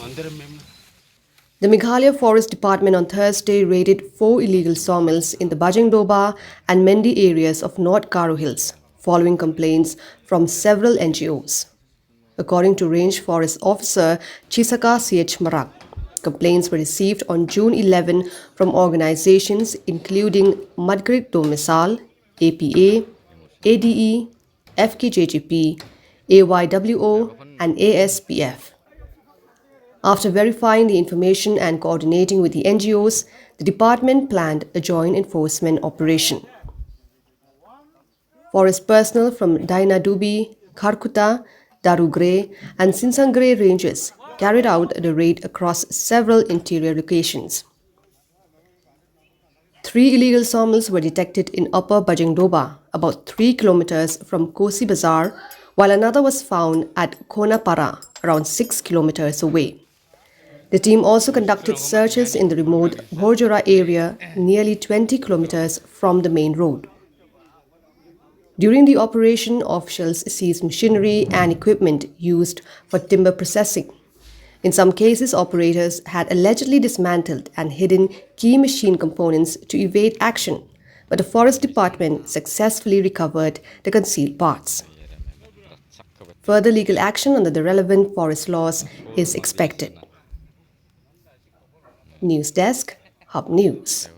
The Meghalaya Forest Department on Thursday raided 4 illegal sawmills in the Bajangdoba and Mendi areas of North Garo Hills, following complaints from several NGOs. According to Range Forest Officer Chisaka CH Marak, complaints were received on June 11 from organizations including Madgrid Domisal, APA, ADE, FKJGP, AYWO, and ASPF. After verifying the information and coordinating with the NGOs, the department planned a joint enforcement operation. Forest personnel from Dainadubi, Kharkuta, Darugre, and Sinsangre ranges carried out the raid across several interior locations. 3 illegal sawmills were detected in Upper Bajangdoba, about 3 kilometers from Kosi Bazar, while another was found at Konapara, around 6 kilometers away. The team also conducted searches in the remote Bhorjora area, nearly 20 kilometers from the main road. During the operation, officials seized machinery and equipment used for timber processing. In some cases, operators had allegedly dismantled and hidden key machine components to evade action, but the Forest Department successfully recovered the concealed parts. Further legal action under the relevant forest laws is expected. News Desk, Hub News.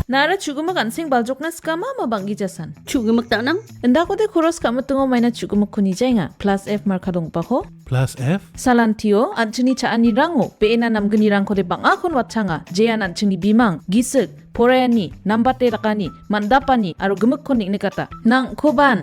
Nara chugumak ansing baljokna skama mabanggi jasan. Chugumak tanang? Enda ko de khoros kamu tungo maina chugumak kuni jainga. Plus F markadong pako. Plus F? Salantio anchini chaani rango peena namgani rangko de bangakon watchanga. Jean anchini bimang gisik porayani nambate rakani mandapani aro gemuk konik nekata. Nang koban.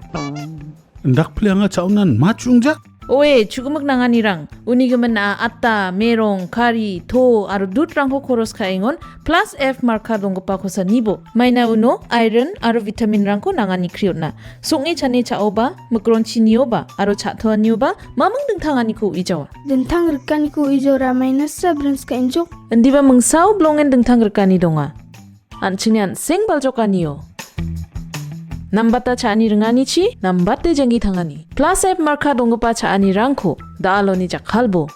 Ndak plianga chaunan machungja? Oe chugumak nanganirang unigaman na atta merong kari to aro dut rangko koros kaingon plus F marka donggo pa kosa nibo maina uno iron aro vitamin rangko nangani kriotna sungi chane chaoba mukronchi nioba aro chatho nioba mamang dengtangani ko ijawa dengtang rekani ko ijora maina sabrans ka enjok endiba mengsau blongen dengtang rekani donga anchinian seng baljokaniyo Nambata chaani rengani chi, nambate janggi thangani. Plus F marka dongpa chaani rangko, daaloni jakhalbo.